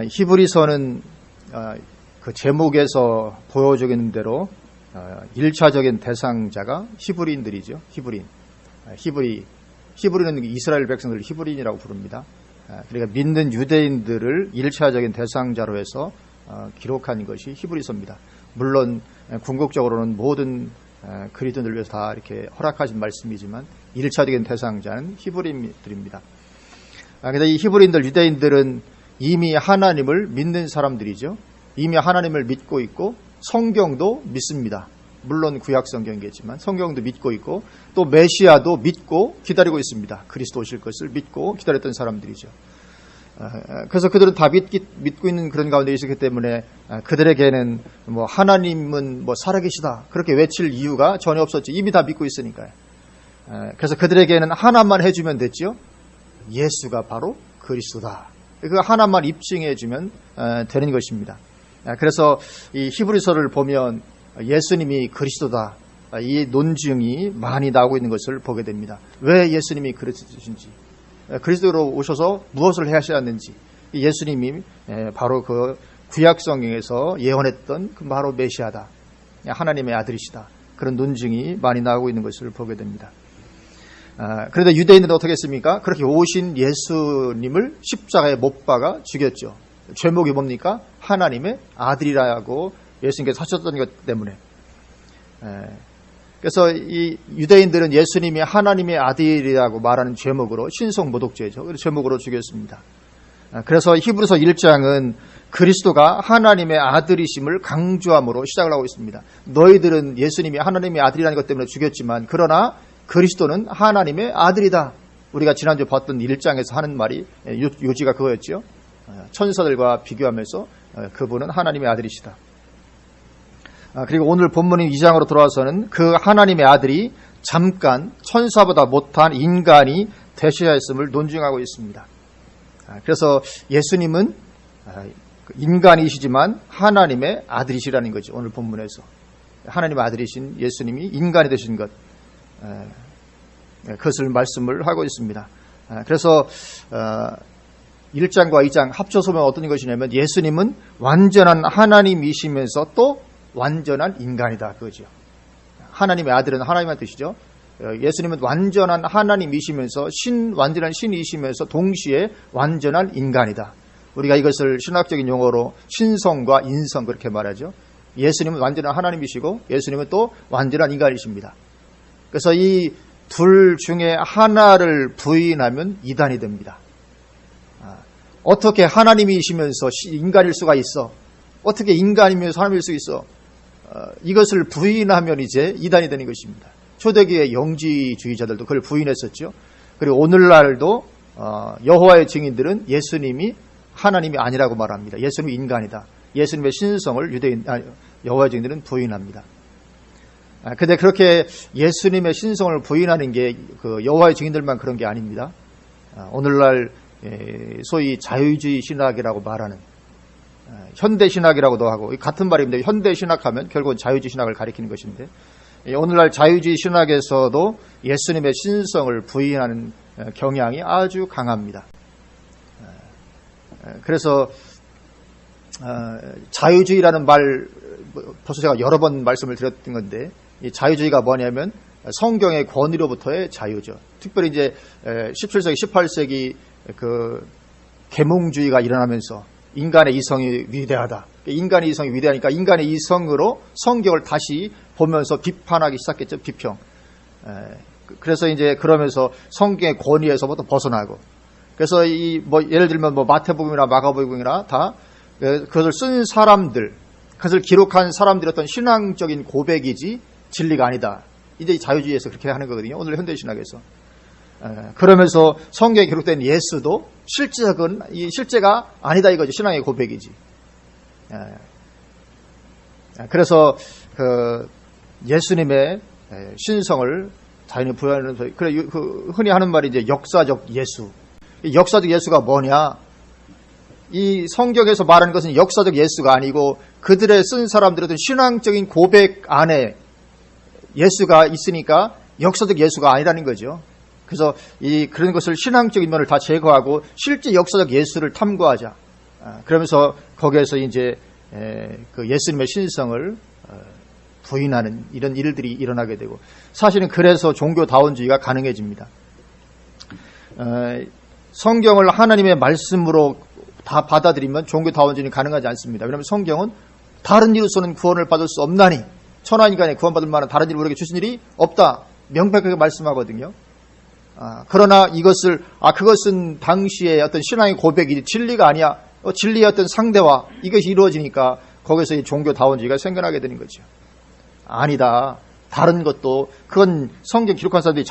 히브리서는 그 제목에서 보여주는 대로 1차적인 대상자가 히브리인들이죠. 히브리는 이스라엘 백성들을 히브리인이라고 부릅니다. 그러니까 믿는 유대인들을 1차적인 대상자로 해서 기록한 것이 히브리서입니다. 물론 궁극적으로는 모든 그리스도인을 위해서 다 이렇게 허락하신 말씀이지만 1차적인 대상자는 히브리인들입니다. 그래서 이 히브리인들, 유대인들은 이미 하나님을 믿는 사람들이죠. 이미 하나님을 믿고 있고 성경도 믿습니다. 물론 구약 성경이겠지만 성경도 믿고 있고 또 메시아도 믿고 기다리고 있습니다. 그리스도 오실 것을 믿고 기다렸던 사람들이죠. 그래서 그들은 다 믿고 있는 그런 가운데 있었기 때문에 그들에게는 뭐 하나님은 뭐 살아계시다 그렇게 외칠 이유가 전혀 없었죠. 이미 다 믿고 있으니까요. 그래서 그들에게는 하나만 해주면 됐죠. 예수가 바로 그리스도다. 그 하나만 입증해 주면 되는 것입니다. 그래서 이 히브리서를 보면 예수님이 그리스도다. 이 논증이 많이 나오고 있는 것을 보게 됩니다. 왜 예수님이 그리스도신지, 그리스도로 오셔서 무엇을 하셨는지, 예수님이 바로 그 구약 성경에서 예언했던 그 바로 메시아다. 하나님의 아들이시다. 그런 논증이 많이 나오고 있는 것을 보게 됩니다. 그런데 유대인들은 어떻게 했습니까? 그렇게 오신 예수님을 십자가에 못 박아 죽였죠. 죄목이 뭡니까? 하나님의 아들이라고 예수님께서 하셨던 것 때문에. 그래서 이 유대인들은 예수님이 하나님의 아들이라고 말하는 죄목으로 신성모독죄죠. 그래서 죄목으로 죽였습니다. 그래서 히브리서 1장은 그리스도가 하나님의 아들이심을 강조함으로 시작을 하고 있습니다. 너희들은 예수님이 하나님의 아들이라는 것 때문에 죽였지만 그러나 그리스도는 하나님의 아들이다. 우리가 지난주 봤던 1장에서 하는 말이 요지가 그거였죠. 천사들과 비교하면서 그분은 하나님의 아들이시다. 그리고 오늘 본문인 2장으로 돌아와서는 그 하나님의 아들이 잠깐 천사보다 못한 인간이 되셔야 했음을 논증하고 있습니다. 그래서 예수님은 인간이시지만 하나님의 아들이시라는 거죠. 오늘 본문에서 하나님의 아들이신 예수님이 인간이 되신 것, 그것을 말씀을 하고 있습니다. 그래서 1장과 2장 합쳐서 보면 어떤 것이냐면 예수님은 완전한 하나님이시면서 또 완전한 인간이다 그거죠. 하나님의 아들은 하나님의 뜻이죠. 예수님은 완전한 하나님이시면서 완전한 신이시면서 동시에 완전한 인간이다. 우리가 이것을 신학적인 용어로 신성과 인성 그렇게 말하죠. 예수님은 완전한 하나님이시고 예수님은 또 완전한 인간이십니다. 그래서 이 둘 중에 하나를 부인하면 이단이 됩니다. 어떻게 하나님이시면서 인간일 수가 있어? 어떻게 인간이면서 하나님일 수 있어? 이것을 부인하면 이제 이단이 되는 것입니다. 초대교회 영지주의자들도 그걸 부인했었죠. 그리고 오늘날도 여호와의 증인들은 예수님이 하나님이 아니라고 말합니다. 예수님이 인간이다. 예수님의 신성을 여호와의 증인들은 부인합니다. 근데 그렇게 예수님의 신성을 부인하는 게 그 여호와의 증인들만 그런 게 아닙니다. 오늘날 소위 자유주의 신학이라고 말하는 현대 신학이라고도 하고 같은 말입니다. 현대 신학하면 결국은 자유주의 신학을 가리키는 것인데 오늘날 자유주의 신학에서도 예수님의 신성을 부인하는 경향이 아주 강합니다. 그래서 자유주의라는 말 벌써 제가 여러 번 말씀을 드렸던 건데 이 자유주의가 뭐냐면 성경의 권위로부터의 자유죠. 특별히 이제 17세기, 18세기 그 계몽주의가 일어나면서 인간의 이성이 위대하다. 인간의 이성이 위대하니까 인간의 이성으로 성경을 다시 보면서 비판하기 시작했죠. 비평. 그래서 이제 그러면서 성경의 권위에서부터 벗어나고. 그래서 예를 들면 마태복음이나 마가복음이나 다 그것을 쓴 사람들, 그것을 기록한 사람들의 어떤 신앙적인 고백이지 진리가 아니다. 이제 자유주의에서 그렇게 하는 거거든요. 오늘 현대신학에서. 그러면서 성경에 기록된 예수도 실제가 아니다 이거죠. 신앙의 고백이지. 그래서 그 예수님의 신성을 자연히 부여하는 흔히 하는 말이 이제 역사적 예수. 역사적 예수가 뭐냐? 이 성경에서 말하는 것은 역사적 예수가 아니고 그들의 쓴 사람들의 어떤 신앙적인 고백 안에 예수가 있으니까 역사적 예수가 아니라는 거죠. 그래서 그런 것을 신앙적인 면을 다 제거하고 실제 역사적 예수를 탐구하자. 그러면서 거기에서 이제 그 예수님의 신성을 부인하는 이런 일들이 일어나게 되고, 사실은 그래서 종교다원주의가 가능해집니다. 성경을 하나님의 말씀으로 다 받아들이면 종교다원주의는 가능하지 않습니다. 왜냐하면 성경은 다른 이로서는 구원을 받을 수 없나니, 천하인간의 구원받을 만한 다른 일을 우리에게 주신 일이 없다, 명백하게 말씀하거든요. 그러나 그것은 당시의 어떤 신앙의 고백이 진리가 아니야, 진리의 어떤 상대와 이것이 이루어지니까 거기서 이 종교다원주의가 생겨나게 되는 거죠. 아니다, 다른 것도, 그건 성경 기록한 사람들이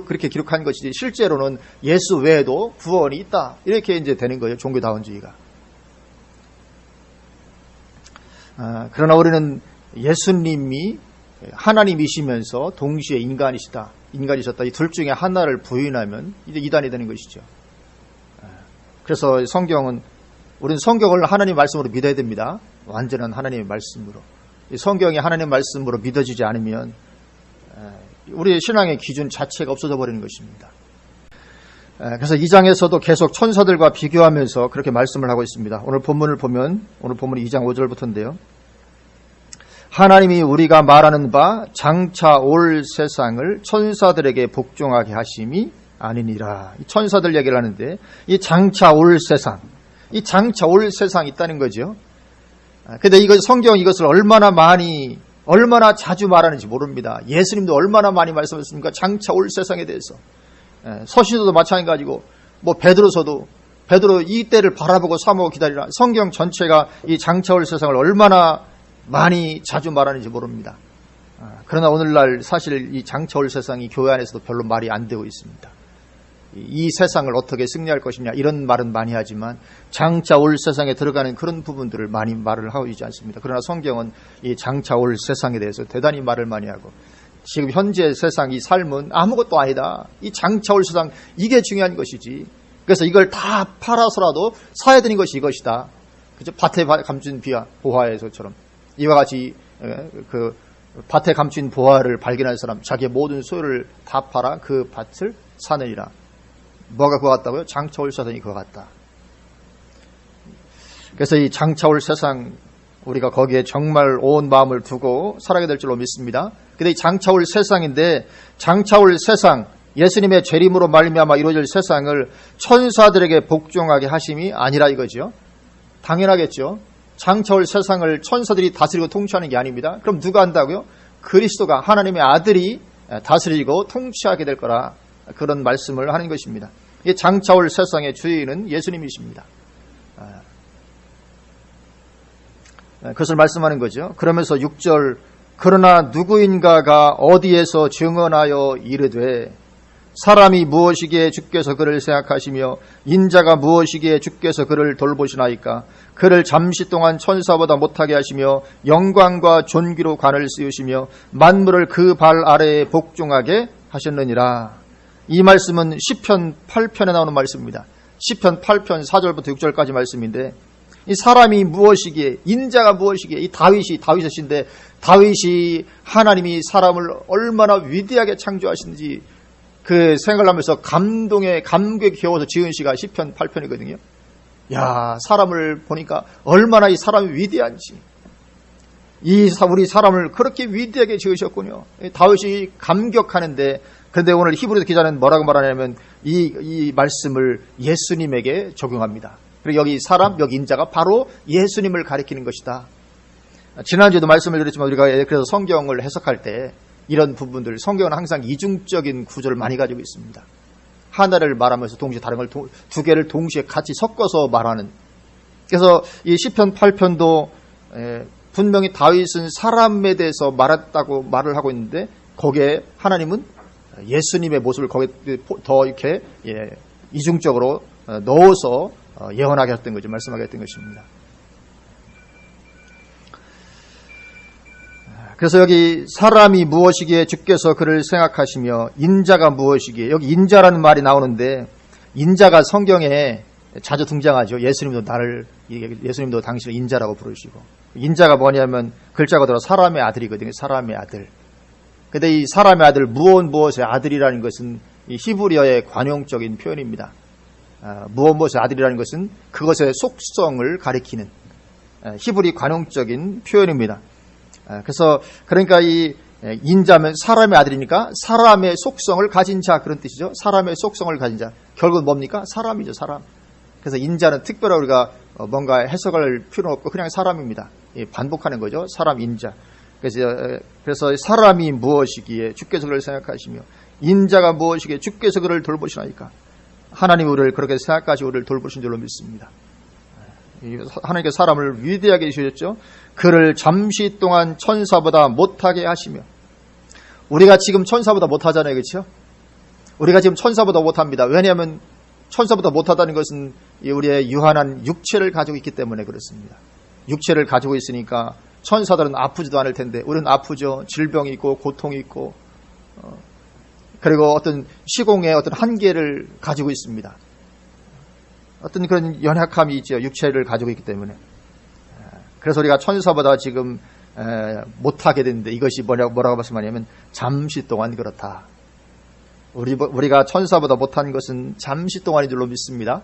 그렇게 기록한 것이지 실제로는 예수 외에도 구원이 있다, 이렇게 이제 되는 거예요, 종교다원주의가. 그러나 우리는 예수님이 하나님이시면서 동시에 인간이셨다, 이 둘 중에 하나를 부인하면 이제 이단이 되는 것이죠. 그래서 우리는 성경을 하나님 말씀으로 믿어야 됩니다. 완전한 하나님의 말씀으로. 성경이 하나님의 말씀으로 믿어지지 않으면 우리의 신앙의 기준 자체가 없어져 버리는 것입니다. 그래서 2장에서도 계속 천사들과 비교하면서 그렇게 말씀을 하고 있습니다. 오늘 본문을 보면, 오늘 본문이 2장 5절부터인데요. 하나님이 우리가 말하는 바 장차 올 세상을 천사들에게 복종하게 하심이 아니니라. 이 천사들 얘기를 하는데, 이 장차 올 세상, 이 장차 올 세상이 있다는 거죠. 근데 성경 이것을 얼마나 자주 말하는지 모릅니다. 예수님도 얼마나 많이 말씀하셨습니까? 장차 올 세상에 대해서. 서신서도 마찬가지고, 베드로 이 때를 바라보고 사모하고 기다리라. 성경 전체가 이 장차 올 세상을 얼마나 많이 자주 말하는지 모릅니다. 그러나 오늘날 사실 이 장차 올 세상이 교회 안에서도 별로 말이 안 되고 있습니다. 이 세상을 어떻게 승리할 것이냐, 이런 말은 많이 하지만 장차 올 세상에 들어가는 그런 부분들을 많이 말을 하고 있지 않습니다. 그러나 성경은 이 장차 올 세상에 대해서 대단히 말을 많이 하고, 지금 현재 세상 이 삶은 아무것도 아니다, 이 장차 올 세상 이게 중요한 것이지, 그래서 이걸 다 팔아서라도 사야 되는 것이 이것이다. 그죠? 밭에 감춘 보화에서처럼 이와 같이 그 밭에 감춘 보화를 발견한 사람, 자기의 모든 소유를 다 팔아 그 밭을 사느니라. 뭐가 그거 같다고요? 장차 올 세상이 그거 같다. 그래서 이 장차 올 세상, 우리가 거기에 정말 온 마음을 두고 살아가게 될 줄로 믿습니다. 근데 이 장차 올 세상인데, 장차 올 세상, 예수님의 재림으로 말미암아 이루어질 세상을 천사들에게 복종하게 하심이 아니라 이거죠. 당연하겠죠. 장차 올 세상을 천사들이 다스리고 통치하는 게 아닙니다. 그럼 누가 한다고요? 그리스도가, 하나님의 아들이 다스리고 통치하게 될 거라, 그런 말씀을 하는 것입니다. 이 장차 올 세상의 주인은 예수님이십니다. 그것을 말씀하는 거죠. 그러면서 6절, 그러나 누구인가가 어디에서 증언하여 이르되 사람이 무엇이기에 주께서 그를 생각하시며 인자가 무엇이기에 주께서 그를 돌보시나이까. 그를 잠시 동안 천사보다 못하게 하시며 영광과 존귀로 관을 씌우시며 만물을 그 발 아래에 복종하게 하셨느니라. 이 말씀은 시편 8편에 나오는 말씀입니다. 시편 8편 4절부터 6절까지 말씀인데, 이 사람이 무엇이기에, 인자가 무엇이기에, 이 다윗의 시인데, 다윗이 하나님이 사람을 얼마나 위대하게 창조하시는지 그 생각을 하면서 감동에 겨워서 지은 시가 시편 8편이거든요. 야, 사람을 보니까 얼마나 이 사람이 위대한지, 우리 사람을 그렇게 위대하게 지으셨군요. 다윗이 감격하는데, 그런데 오늘 히브리서 기자는 뭐라고 말하냐면 이 말씀을 예수님에게 적용합니다. 그리고 여기 사람, 여기 인자가 바로 예수님을 가리키는 것이다. 지난주에도 말씀을 드렸지만 우리가 그래서 성경을 해석할 때 이런 부분들, 성경은 항상 이중적인 구조를 많이 가지고 있습니다. 하나를 말하면서 동시에 다른 걸 두 개를 동시에 같이 섞어서 말하는. 그래서 이 시편 8편도 분명히 다윗은 사람에 대해서 말했다고 말을 하고 있는데, 거기에 하나님은 예수님의 모습을 거기에 더 이렇게 이중적으로 넣어서 예언하게 했던 거죠. 말씀하게 했던 것입니다. 그래서 여기 사람이 무엇이기에 주께서 그를 생각하시며 인자가 무엇이기에, 여기 인자라는 말이 나오는데, 인자가 성경에 자주 등장하죠. 예수님도 당신을 인자라고 부르시고, 인자가 뭐냐면 글자가 들어 사람의 아들이거든요. 사람의 아들. 근데 이 사람의 아들, 무엇의 아들이라는 것은 이 히브리어의 관용적인 표현입니다. 무엇의 아들이라는 것은 그것의 속성을 가리키는 히브리 관용적인 표현입니다. 그래서 그러니까 이 인자면 사람의 아들이니까 사람의 속성을 가진 자, 그런 뜻이죠. 사람의 속성을 가진 자. 결국은 뭡니까? 사람이죠, 사람. 그래서 인자는 특별히 우리가 뭔가 해석할 필요는 없고 그냥 사람입니다. 반복하는 거죠. 사람 인자. 그래서 사람이 무엇이기에 주께서 그를 생각하시며 인자가 무엇이기에 주께서 그를 돌보시나이까. 하나님 우리를 그렇게 생각까지 우리를 돌보신 줄로 믿습니다. 하나님께서 사람을 위대하게 주셨죠. 그를 잠시 동안 천사보다 못하게 하시며. 우리가 지금 천사보다 못하잖아요, 그렇죠? 우리가 지금 천사보다 못합니다. 왜냐하면 천사보다 못하다는 것은 우리의 유한한 육체를 가지고 있기 때문에 그렇습니다. 육체를 가지고 있으니까 천사들은 아프지도 않을 텐데 우리는 아프죠. 질병이 있고 고통이 있고 그리고 어떤 시공의 어떤 한계를 가지고 있습니다. 어떤 그런 연약함이 있죠. 육체를 가지고 있기 때문에. 그래서 우리가 천사보다 지금 못하게 됐는데 이것이 뭐라고 말씀하냐면 잠시 동안 그렇다. 우리가 천사보다 못한 것은 잠시 동안인 줄로 믿습니다.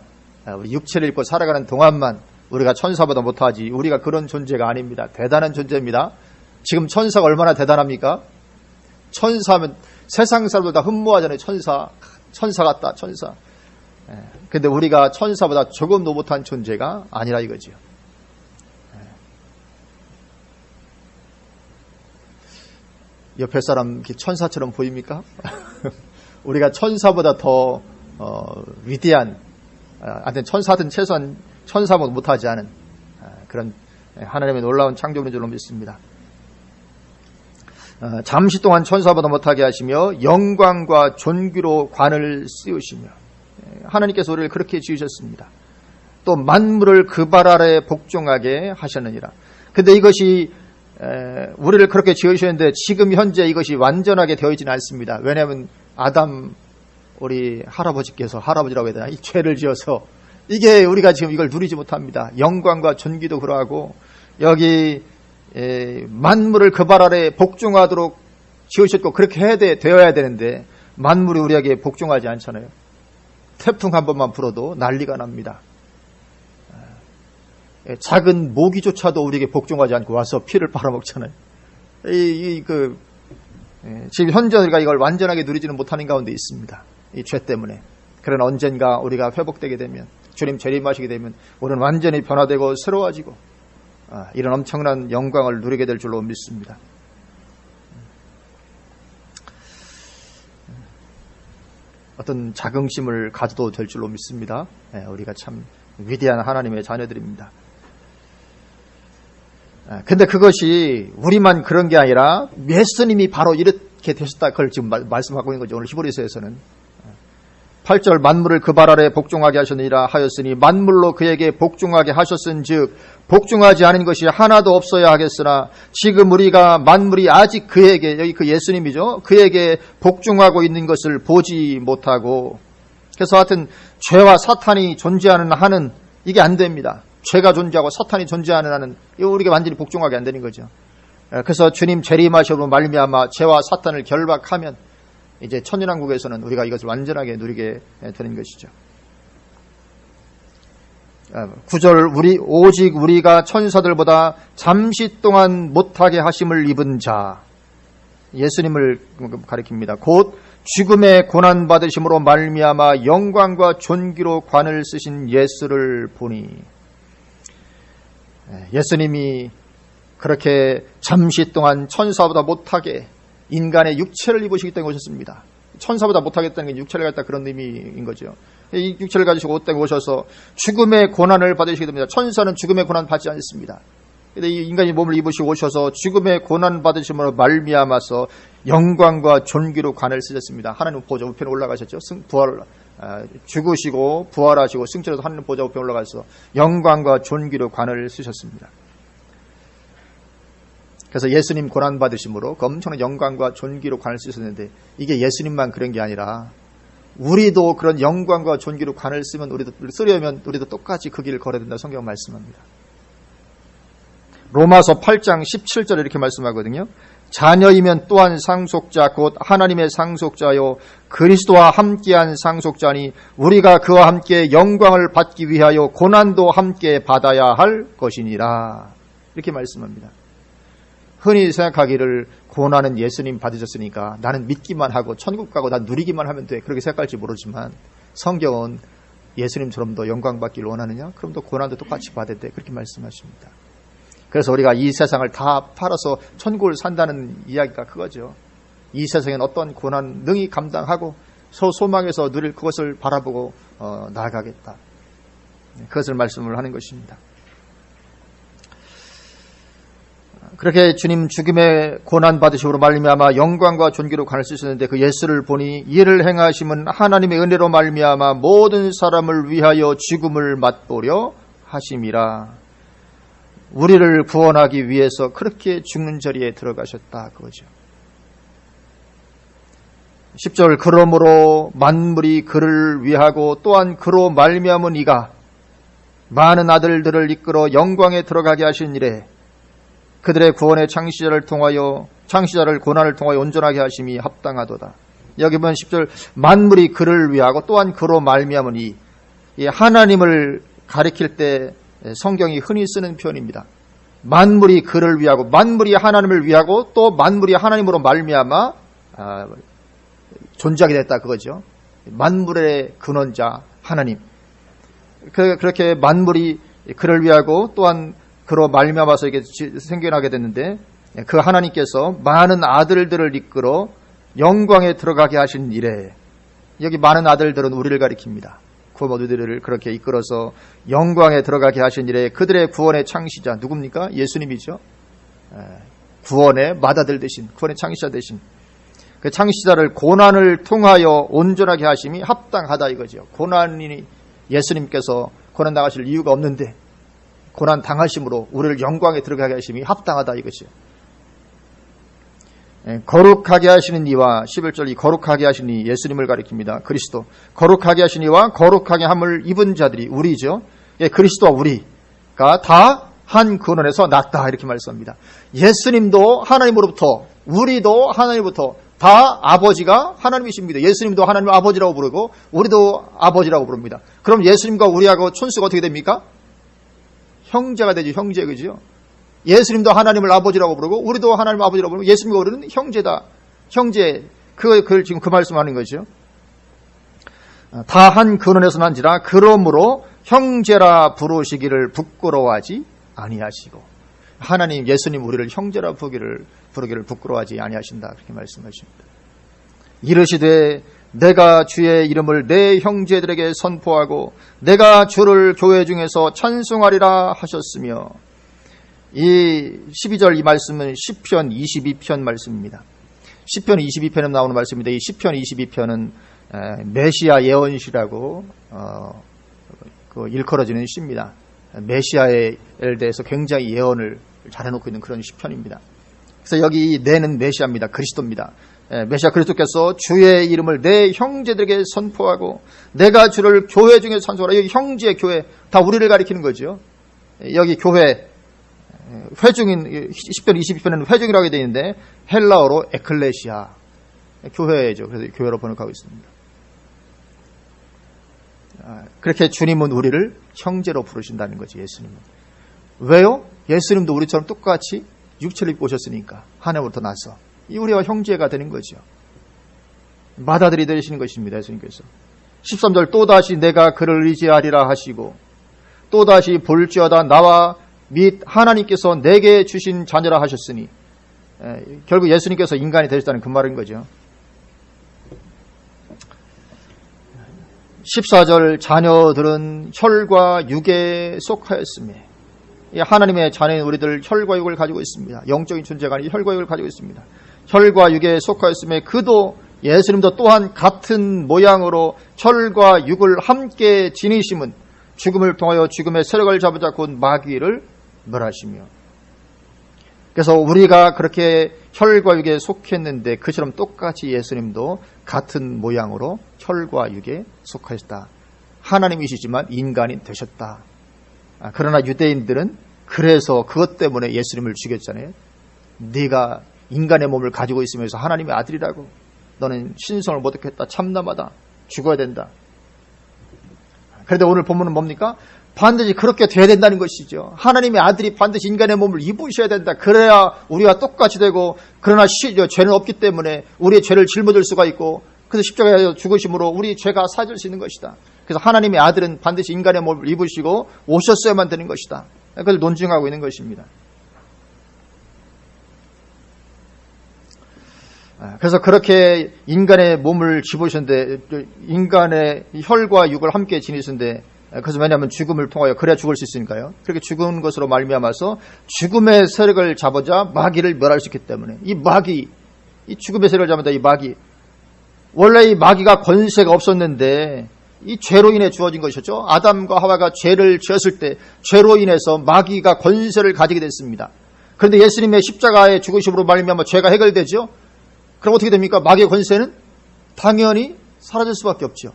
우리 육체를 입고 살아가는 동안만 우리가 천사보다 못하지 우리가 그런 존재가 아닙니다. 대단한 존재입니다. 지금 천사가 얼마나 대단합니까? 천사하면 세상 사람들 다 흠모하잖아요. 천사 같다, 천사. 근데 우리가 천사보다 조금도 못한 존재가 아니라 이거죠. 옆에 사람 천사처럼 보입니까? 우리가 천사보다 더 위대한, 하여튼 천사든 최소한 천사보다 못하지 않은 그런 하나님의 놀라운 창조물인 줄로 믿습니다. 잠시 동안 천사보다 못하게 하시며 영광과 존귀로 관을 씌우시며 하나님께서 우리를 그렇게 지으셨습니다. 또 만물을 그 발 아래 복종하게 하셨느니라. 근데 이것이 우리를 그렇게 지으셨는데 지금 현재 이것이 완전하게 되어 있지는 않습니다. 왜냐하면 아담 우리 할아버지라고 해야 되나? 이 죄를 지어서 이게 우리가 지금 이걸 누리지 못합니다. 영광과 존귀도 그러하고 여기 만물을 그 발 아래 복종하도록 지으셨고 그렇게 되어야 되는데 만물이 우리에게 복종하지 않잖아요. 태풍 한 번만 불어도 난리가 납니다. 작은 모기조차도 우리에게 복종하지 않고 와서 피를 빨아먹잖아요. 지금 현재 우리가 이걸 완전하게 누리지는 못하는 가운데 있습니다. 이 죄 때문에. 그러나 언젠가 우리가 회복되게 되면 주님 재림하시게 되면 우리는 완전히 변화되고 새로워지고 이런 엄청난 영광을 누리게 될 줄로 믿습니다. 어떤 자긍심을 가져도 될 줄로 믿습니다. 우리가 참 위대한 하나님의 자녀들입니다. 근데 그것이 우리만 그런 게 아니라 예수님이 바로 이렇게 되셨다. 그걸 지금 말씀하고 있는 거죠. 오늘 히브리서에서는 8절 만물을 그 발 아래 복종하게 하셨느니라 하였으니 만물로 그에게 복종하게 하셨은즉 복종하지 않은 것이 하나도 없어야 하겠으나 지금 우리가 만물이 아직 그에게 여기 그 예수님이죠. 그에게 복종하고 있는 것을 보지 못하고 그래서 하여튼 죄와 사탄이 존재하는 한은 이게 안 됩니다. 죄가 존재하고 사탄이 존재하는 한은 우리가 완전히 복종하게 안 되는 거죠. 그래서 주님 재림하시므로 말미암아 죄와 사탄을 결박하면 이제 천년왕국에서는 우리가 이것을 완전하게 누리게 되는 것이죠. 9절 오직 우리가 천사들보다 잠시 동안 못하게 하심을 입은 자 예수님을 가리킵니다. 곧 죽음의 고난받으심으로 말미암아 영광과 존귀로 관을 쓰신 예수를 보니 예수님이 그렇게 잠시 동안 천사보다 못하게 인간의 육체를 입으시기 때문에 오셨습니다. 천사보다 못하겠다는 게 육체를 갖다 그런 의미인 거죠. 이 육체를 가지시고 옷 때문에 오셔서 죽음의 고난을 받으시게 됩니다. 천사는 죽음의 고난 받지 않습니다. 근데 이 인간이 몸을 입으시고 오셔서 죽음의 고난 받으심으로 말미암아서 영광과 존귀로 관을 쓰셨습니다. 하나님 보좌 우편에 올라가셨죠. 죽으시고 부활하시고 승천해서 하나님 보좌 우편에 올라가서 영광과 존귀로 관을 쓰셨습니다. 그래서 예수님 고난 받으심으로 그 엄청난 영광과 존귀로 관을 쓰셨는데 이게 예수님만 그런 게 아니라 우리도 그런 영광과 존귀로 관을 쓰면 쓰려면 우리도 똑같이 그 길을 걸어야 된다 성경 말씀합니다. 로마서 8장 17절에 이렇게 말씀하거든요. 자녀이면 또한 상속자 곧 하나님의 상속자요 그리스도와 함께한 상속자니 우리가 그와 함께 영광을 받기 위하여 고난도 함께 받아야 할 것이니라. 이렇게 말씀합니다. 흔히 생각하기를 고난은 예수님 받으셨으니까 나는 믿기만 하고 천국 가고 난 누리기만 하면 돼, 그렇게 생각할지 모르지만 성경은 예수님처럼 더 영광 받기를 원하느냐? 그럼 또 고난도 똑같이 받아야 돼, 그렇게 말씀하십니다. 그래서 우리가 이 세상을 다 팔아서 천국을 산다는 이야기가 그거죠. 이 세상엔 어떤 고난 능히 감당하고 소망에서 누릴 그것을 바라보고 나아가겠다, 그것을 말씀을 하는 것입니다. 그렇게 주님 죽음의 고난 받으심으로 말미암아 영광과 존귀로 관할 수 있었는데 그 예수를 보니 이를 행하심은 하나님의 은혜로 말미암아 모든 사람을 위하여 죽음을 맛보려 하심이라. 우리를 구원하기 위해서 그렇게 죽는 자리에 들어가셨다, 그거죠. 10절 그러므로 만물이 그를 위하고 또한 그로 말미암은 이가 많은 아들들을 이끌어 영광에 들어가게 하신 이래 그들의 구원의 창시자를 고난을 통하여 온전하게 하심이 합당하도다. 여기 보면 10절 만물이 그를 위하고 또한 그로 말미암은 이 하나님을 가리킬 때 성경이 흔히 쓰는 표현입니다. 만물이 그를 위하고, 만물이 하나님을 위하고 또 만물이 하나님으로 말미암아 존재하게 됐다, 그거죠. 만물의 근원자 하나님. 그렇게 만물이 그를 위하고 또한 그로 말미암아서 이게 생겨나게 됐는데 그 하나님께서 많은 아들들을 이끌어 영광에 들어가게 하신 이래. 여기 많은 아들들은 우리를 가리킵니다. 그 모두들을 그렇게 이끌어서 영광에 들어가게 하신 이래 그들의 구원의 창시자 누굽니까? 예수님이죠. 구원의 맏아들 되신, 구원의 창시자 되신 그 창시자를 고난을 통하여 온전하게 하심이 합당하다, 이거죠. 고난이 예수님께서 고난 당하실 이유가 없는데 고난 당하심으로 우리를 영광에 들어가게 하심이 합당하다, 이거죠. 거룩하게 하시는 이와 11절 이 거룩하게 하신 이 예수님을 가리킵니다. 그리스도. 거룩하게 하신 이와 거룩하게 함을 입은 자들이 우리죠. 그리스도와 우리가 다 한 근원에서 났다, 이렇게 말씀합니다. 예수님도 하나님으로부터, 우리도 하나님으로부터 다 아버지가 하나님이십니다. 예수님도 하나님 아버지라고 부르고 우리도 아버지라고 부릅니다. 그럼 예수님과 우리하고 촌수가 어떻게 됩니까? 형제가 되죠. 형제, 그죠? 예수님도 하나님을 아버지라고 부르고 우리도 하나님 아버지라고 부르고 예수님과 우리는 형제다. 형제. 그걸 지금 그 말씀하는 거죠. 다 한 근원에서 난지라 그러므로 형제라 부르시기를 부끄러워하지 아니하시고, 하나님 예수님 우리를 형제라 부르기를 부끄러워하지 아니하신다, 그렇게 말씀하십니다. 이르시되 내가 주의 이름을 내 형제들에게 선포하고 내가 주를 교회 중에서 찬송하리라 하셨으며, 이 12절 이 말씀은 시편 22편 말씀입니다. 시편 22편에 나오는 말씀입니다. 이 시편 22편은 메시아 예언시라고 일컬어지는 시입니다. 메시아에 대해서 굉장히 예언을 잘 해놓고 있는 그런 시편입니다. 그래서 여기 내는 메시아입니다. 그리스도입니다. 메시아 그리스도께서 주의 이름을 내 형제들에게 선포하고 내가 주를 교회 중에 찬송하라. 여기 형제, 교회 다 우리를 가리키는 거죠. 여기 교회 회중인, 10편 22편에는 회중이라고 되어 있는데 헬라어로 에클레시아, 교회죠. 그래서 교회로 번역하고 있습니다. 그렇게 주님은 우리를 형제로 부르신다는 거지, 예수님은. 왜요? 예수님도 우리처럼 똑같이 육체를 입고 오셨으니까, 하나님으로부터 나서 우리와 형제가 되는 거죠. 맏아들이 되시는 것입니다, 예수님께서. 13절 또다시 내가 그를 의지하리라 하시고 또다시 볼지어다 나와 및 하나님께서 내게 주신 자녀라 하셨으니, 결국 예수님께서 인간이 되셨다는 그 말인 거죠. 14절 자녀들은 혈과 육에 속하였으며, 하나님의 자녀인 우리들 혈과 육을 가지고 있습니다. 영적인 존재가 아니라 혈과 육을 가지고 있습니다. 혈과 육에 속하였으며 그도 예수님도 또한 같은 모양으로 혈과 육을 함께 지니심은 죽음을 통하여 죽음의 세력을 잡으자 곧 마귀를 멸하시며. 그래서 우리가 그렇게 혈과 육에 속했는데 그처럼 똑같이 예수님도 같은 모양으로 혈과 육에 속하셨다. 하나님이시지만 인간이 되셨다. 그러나 유대인들은 그래서 그것 때문에 예수님을 죽였잖아요. 네가 인간의 몸을 가지고 있으면서 하나님의 아들이라고. 너는 신성을 못 얻겠다. 참남하다. 죽어야 된다. 그런데 오늘 본문은 뭡니까? 반드시 그렇게 돼야 된다는 것이죠. 하나님의 아들이 반드시 인간의 몸을 입으셔야 된다. 그래야 우리와 똑같이 되고, 그러나 죄는 없기 때문에 우리의 죄를 짊어질 수가 있고, 그래서 십자가에 죽으심으로 우리 죄가 사질 수 있는 것이다. 그래서 하나님의 아들은 반드시 인간의 몸을 입으시고 오셨어야만 되는 것이다. 그걸 논증하고 있는 것입니다. 그래서 그렇게 인간의 몸을 집으셨는데, 인간의 혈과 육을 함께 지니셨는데, 그래서 왜냐하면 죽음을 통하여 그래야 죽을 수 있으니까요. 그렇게 죽은 것으로 말미암아서 죽음의 세력을 잡아자 마귀를 멸할 수 있기 때문에, 이 마귀, 이 죽음의 세력을 잡아자 이 마귀, 원래 이 마귀가 권세가 없었는데 이 죄로 인해 주어진 것이었죠. 아담과 하와가 죄를 지었을 때 죄로 인해서 마귀가 권세를 가지게 됐습니다. 그런데 예수님의 십자가의 죽으심으로 말미암아 죄가 해결되죠. 그럼 어떻게 됩니까? 마귀의 권세는 당연히 사라질 수밖에 없죠.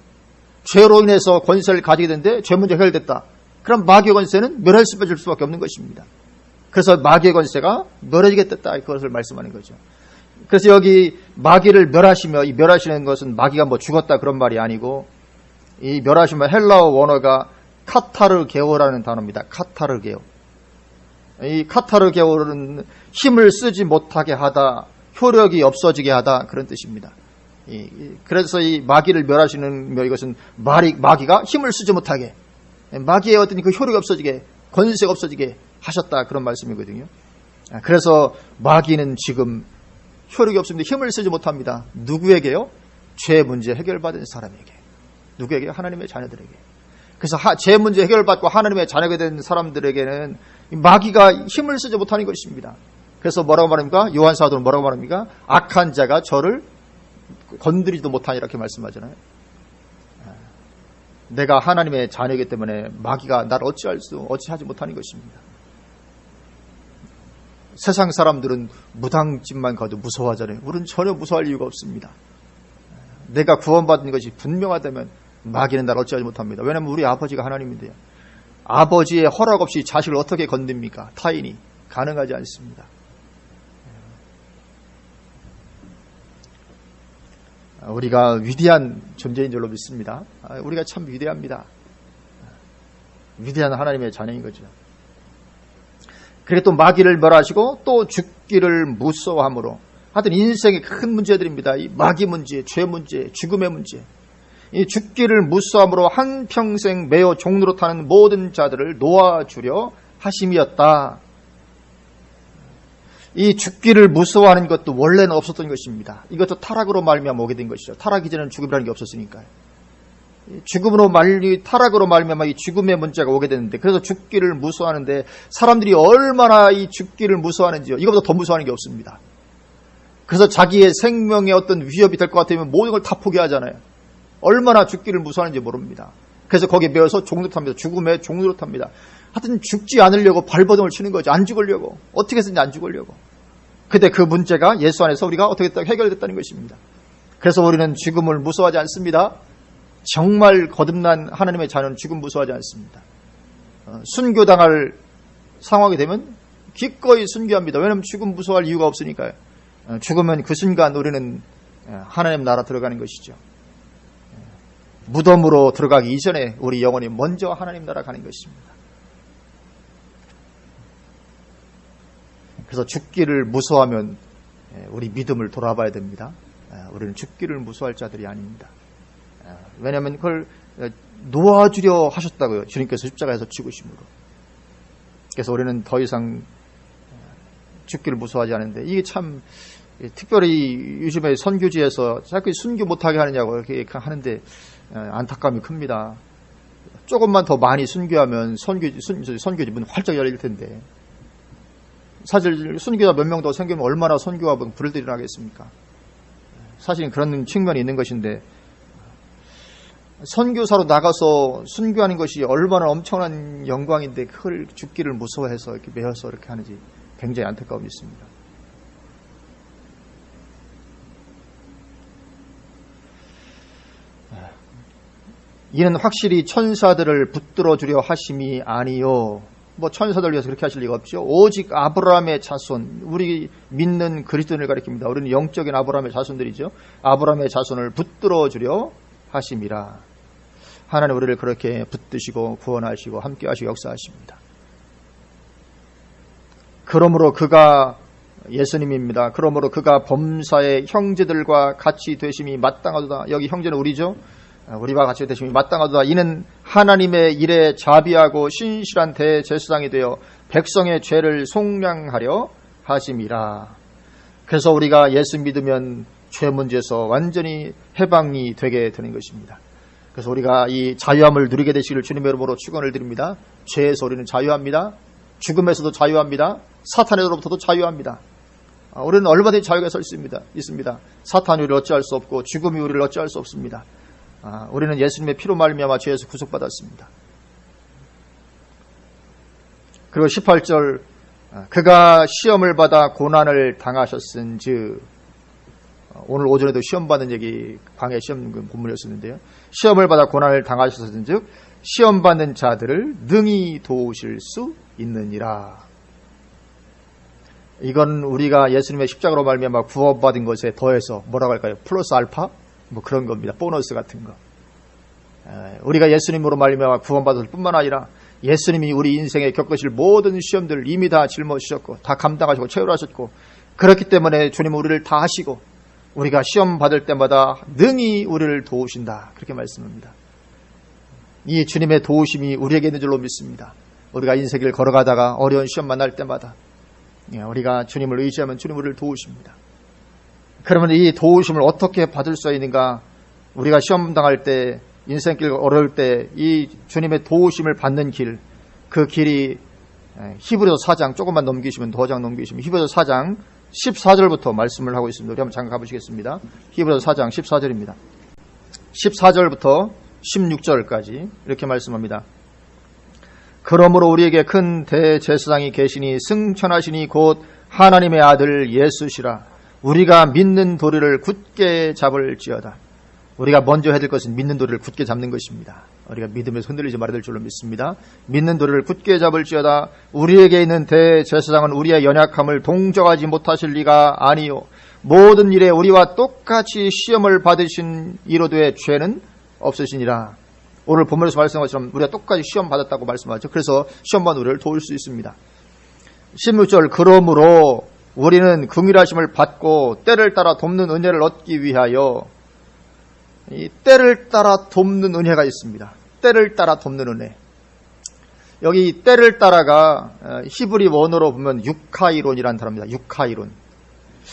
죄로 인해서 권세를 가지게 되는데 죄 문제 해결됐다. 그럼 마귀의 권세는 멸할 수밖에 없는 것입니다. 그래서 마귀의 권세가 멸해지게 됐다. 그것을 말씀하는 거죠. 그래서 여기 마귀를 멸하시며, 이 멸하시는 것은 마귀가 뭐 죽었다 그런 말이 아니고, 이 멸하시며 헬라어 원어가 카타르게오라는 단어입니다. 카타르게오. 이 카타르게오는 힘을 쓰지 못하게 하다, 효력이 없어지게 하다, 그런 뜻입니다. 그래서 이 마귀를 멸하시는 이것은 마귀가 힘을 쓰지 못하게, 마귀의 어떤 그 효력이 없어지게, 권세가 없어지게 하셨다, 그런 말씀이거든요. 그래서 마귀는 지금 효력이 없습니다. 힘을 쓰지 못합니다. 누구에게요? 죄 문제 해결받은 사람에게. 누구에게요? 하나님의 자녀들에게. 그래서 죄 문제 해결받고 하나님의 자녀가 된 사람들에게는 마귀가 힘을 쓰지 못하는 것입니다. 그래서 뭐라고 말합니까? 요한 사도는 뭐라고 말합니까? 악한 자가 저를 건드리지도 못하니, 이렇게 말씀하잖아요. 내가 하나님의 자녀이기 때문에 마귀가 나를 어찌하지 못하는 것입니다. 세상 사람들은 무당집만 가도 무서워하잖아요. 우리는 전혀 무서워할 이유가 없습니다. 내가 구원받은 것이 분명하다면 마귀는 나를 어찌하지 못합니다. 왜냐하면 우리 아버지가 하나님인데요. 아버지의 허락 없이 자식을 어떻게 건듭니까? 타인이. 가능하지 않습니다. 우리가 위대한 존재인 줄로 믿습니다. 우리가 참 위대합니다. 위대한 하나님의 자녀인 거죠. 그리고 또 마귀를 멸하시고 또 죽기를 무서워함으로, 하여튼 인생의 큰 문제들입니다. 이 마귀 문제, 죄 문제, 죽음의 문제. 이 죽기를 무서워함으로 한평생 매어 종로로 타는 모든 자들을 놓아주려 하심이었다. 이 죽기를 무서워하는 것도 원래는 없었던 것입니다. 이것도 타락으로 말미암아 오게 된 것이죠. 타락 이전에는 죽음이라는 게 없었으니까요. 타락으로 말미암아 이 죽음의 문제가 오게 되는데, 그래서 죽기를 무서워하는데, 사람들이 얼마나 이 죽기를 무서워하는지요. 이것보다 더 무서워하는 게 없습니다. 그래서 자기의 생명에 어떤 위협이 될 것 같으면 모든 걸 다 포기하잖아요. 얼마나 죽기를 무서워하는지 모릅니다. 그래서 거기에 매어서 종로 탑니다. 죽음의 종로로 탑니다. 하여튼 죽지 않으려고 발버둥을 치는 거죠. 안 죽으려고. 어떻게 해서든지 안 죽으려고. 근데 그 문제가 예수 안에서 우리가 어떻게 해결됐다는 것입니다. 그래서 우리는 죽음을 무서워하지 않습니다. 정말 거듭난 하나님의 자녀는 죽음 무서워하지 않습니다. 순교당할 상황이 되면 기꺼이 순교합니다. 왜냐하면 죽음 무서워할 이유가 없으니까요. 죽으면 그 순간 우리는 하나님 나라 들어가는 것이죠. 무덤으로 들어가기 이전에 우리 영혼이 먼저 하나님 나라 가는 것입니다. 그래서 죽기를 무서워하면 우리 믿음을 돌아봐야 됩니다. 우리는 죽기를 무서워할 자들이 아닙니다. 왜냐하면 그걸 놓아주려 하셨다고요. 주님께서 십자가에서 죽으심으로. 그래서 우리는 더 이상 죽기를 무서워하지 않는데, 이게 참 특별히 요즘에 선교지에서 자꾸 순교 못하게 하느냐고 이렇게 하는데 안타까움이 큽니다. 조금만 더 많이 순교하면 선교지 문 활짝 열릴 텐데, 사실 순교자 몇 명 더 생기면 얼마나 선교가 불을 일어나겠습니까? 사실은 그런 측면이 있는 것인데, 선교사로 나가서 순교하는 것이 얼마나 엄청난 영광인데 그걸 죽기를 무서워해서 이렇게 매어서 이렇게 하는지 굉장히 안타까움이 있습니다. 이는 확실히 천사들을 붙들어 주려 하심이 아니요. 뭐 천사들 위해서 그렇게 하실 리가 없죠. 오직 아브라함의 자손, 우리 믿는 그리스도인을 가리킵니다. 우리는 영적인 아브라함의 자손들이죠. 아브라함의 자손을 붙들어 주려 하심이라. 하나님 우리를 그렇게 붙드시고 구원하시고 함께 하시고 역사하십니다. 그러므로 그가 예수님입니다. 그러므로 그가 범사의 형제들과 같이 되심이 마땅하도다. 여기 형제는 우리죠. 우리와 같이 되심이 마땅하도다. 이는 하나님의 일에 자비하고 신실한 대제사장이 되어 백성의 죄를 속량하려 하심이라. 그래서 우리가 예수 믿으면 죄 문제에서 완전히 해방이 되게 되는 것입니다. 그래서 우리가 이 자유함을 누리게 되시기를 주님의 이름으로 축원을 드립니다. 죄에서 우리는 자유합니다. 죽음에서도 자유합니다. 사탄으로부터도 자유합니다. 우리는 얼마든지 자유가 설 수 있습니다. 사탄이 우리를 어찌할 수 없고 죽음이 우리를 어찌할 수 없습니다. 우리는 예수님의 피로 말미암아 죄에서 구속받았습니다. 그리고 18절 그가 시험을 받아 고난을 당하셨은즉, 오늘 오전에도 시험 받는 얘기 광해 시험 본문이었었는데요. 시험을 받아 고난을 당하셨은즉 시험 받는 자들을 능히 도우실 수 있느니라. 이건 우리가 예수님의 십자가로 말미암아 구원받은 것에 더해서 뭐라고 할까요? 플러스 알파? 뭐 그런 겁니다. 보너스 같은 거. 우리가 예수님으로 말미암아 구원받을 뿐만 아니라 예수님이 우리 인생에 겪으실 모든 시험들을 이미 다 짊어지셨고 다 감당하시고 체결하셨고, 그렇기 때문에 주님은 우리를 다 하시고 우리가 시험 받을 때마다 능히 우리를 도우신다. 그렇게 말씀합니다. 이 주님의 도우심이 우리에게 있는 줄로 믿습니다. 우리가 인생을 걸어가다가 어려운 시험 만날 때마다 우리가 주님을 의지하면 주님 우리를 도우십니다. 그러면 이 도우심을 어떻게 받을 수 있는가? 우리가 시험 당할 때, 인생길 어려울 때 이 주님의 도우심을 받는 길, 그 길이 히브리서 4장 조금만 넘기시면, 2장 넘기시면 히브리서 4장 14절부터 말씀을 하고 있습니다. 우리 한번 잠깐 가보시겠습니다. 히브리서 4장 14절입니다. 14절부터 16절까지 이렇게 말씀합니다. 그러므로 우리에게 큰 대제사장이 계시니 승천하시니 곧 하나님의 아들 예수시라. 우리가 믿는 도리를 굳게 잡을지어다. 우리가 먼저 해야 될 것은 믿는 도리를 굳게 잡는 것입니다. 우리가 믿음에서 흔들리지 말아야 될 줄로 믿습니다. 믿는 도리를 굳게 잡을지어다. 우리에게 있는 대제사장은 우리의 연약함을 동정하지 못하실 리가 아니요 모든 일에 우리와 똑같이 시험을 받으신 이로도의 죄는 없으시니라. 오늘 본문에서 말씀한 것처럼 우리가 똑같이 시험 받았다고 말씀하죠. 그래서 시험 받은 우리를 도울 수 있습니다. 16절 그러므로 우리는 긍휼하심을 받고 때를 따라 돕는 은혜를 얻기 위하여, 이 때를 따라 돕는 은혜가 있습니다. 때를 따라 돕는 은혜. 여기 때를 따라가 히브리 원어로 보면 육하이론이라는 단어입니다. 육하이론.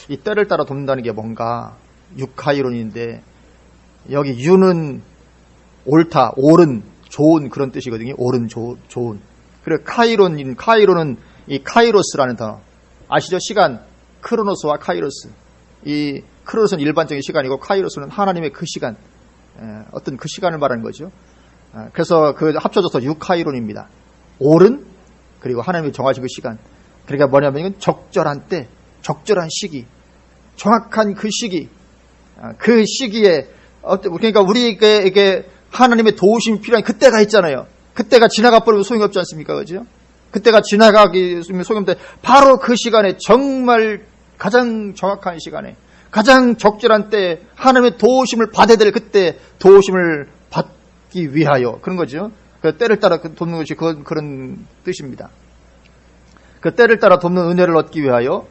이 때를 따라 돕는다는 게 뭔가, 육하이론인데 여기 유는 옳다, 옳은, 좋은 그런 뜻이거든요. 옳은, 좋은. 그리고 카이론은 이 카이로스라는 단어. 아시죠? 시간. 크로노스와 카이로스. 이 크로노스는 일반적인 시간이고 카이로스는 하나님의 그 시간. 어떤 그 시간을 말하는 거죠. 그래서 그 합쳐져서 유카이론입니다. 옳은, 그리고 하나님이 정하신 그 시간. 그러니까 뭐냐면 이건 적절한 때, 적절한 시기, 정확한 그 시기, 그 시기에 그러니까 우리에게 하나님의 도우심이 필요한 그때가 있잖아요. 그때가 지나가 버리면 소용이 없지 않습니까? 그죠? 그때가 지나가기 소용이 없는데 바로 그 시간에, 정말 가장 정확한 시간에, 가장 적절한 때에 하나님의 도우심을 받아야 될 그때 도우심을 받기 위하여, 그런 거죠. 그 때를 따라 돕는 것이 그런 뜻입니다. 그 때를 따라 돕는 은혜를 얻기 위하여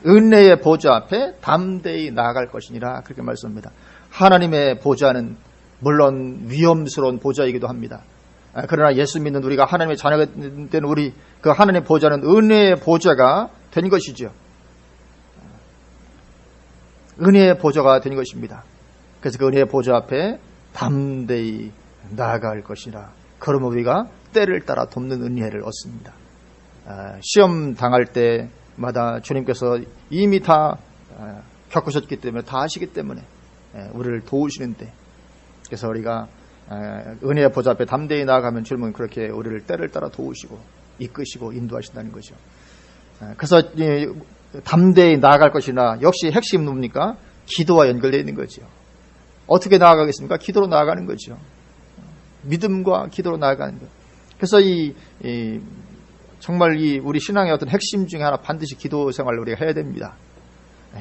은혜의 보좌 앞에 담대히 나아갈 것이니라. 그렇게 말씀합니다. 하나님의 보좌는 물론 위험스러운 보좌이기도 합니다. 그러나 예수 믿는 우리가 하나님의 자녀가 된 우리, 그 하나님의 보좌는 은혜의 보좌가 된 것이죠. 은혜의 보좌가 된 것입니다. 그래서 그 은혜의 보좌 앞에 담대히 나아갈 것이라. 그러면 우리가 때를 따라 돕는 은혜를 얻습니다. 시험 당할 때마다 주님께서 이미 다 겪으셨기 때문에, 다 아시기 때문에 우리를 도우시는데, 그래서 우리가 은혜의 보좌 앞에 담대히 나아가면 주님은 그렇게 우리를 때를 따라 도우시고 이끄시고 인도하신다는 거죠. 그래서 담대히 나아갈 것이나, 역시 핵심은 뭡니까? 기도와 연결되어 있는 거죠. 어떻게 나아가겠습니까? 기도로 나아가는 거죠. 믿음과 기도로 나아가는 것. 그래서 이 정말 우리 신앙의 어떤 핵심 중에 하나 반드시 기도 생활을 우리가 해야 됩니다.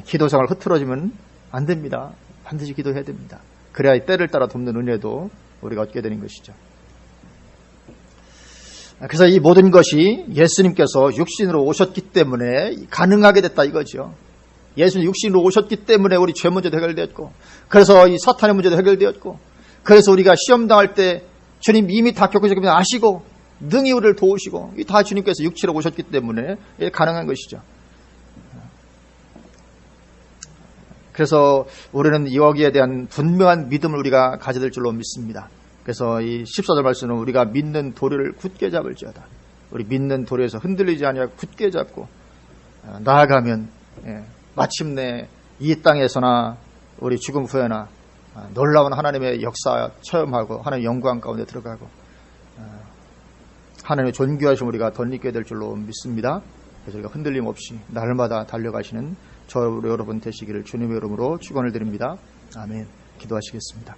기도 생활 흐트러지면 안 됩니다. 반드시 기도해야 됩니다. 그래야 때를 따라 돕는 은혜도 우리가 얻게 되는 것이죠. 그래서 이 모든 것이 예수님께서 육신으로 오셨기 때문에 가능하게 됐다 이거죠. 예수님 육신으로 오셨기 때문에 우리 죄 문제도 해결되었고, 그래서 이 사탄의 문제도 해결되었고, 그래서 우리가 시험당할 때 주님 이미 다 겪으셨기 때문에 아시고 능히 우리를 도우시고, 이 다 주님께서 육체로 오셨기 때문에 가능한 것이죠. 그래서 우리는 여기에 대한 분명한 믿음을 우리가 가져야 될 줄로 믿습니다. 그래서 이 14절 말씀은 우리가 믿는 도리를 굳게 잡을지어다. 우리 믿는 도리에서 흔들리지 아니하고 굳게 잡고 나아가면 마침내 이 땅에서나 우리 죽음 후에나 놀라운 하나님의 역사 체험하고 하나님의 영광 가운데 들어가고 하나님의 존귀하심 우리가 덧입게 될 줄로 믿습니다. 그래서 우리가 흔들림 없이 날마다 달려가시는 저 여러분 되시기를 주님의 이름으로 축원을 드립니다. 아멘. 기도하시겠습니다.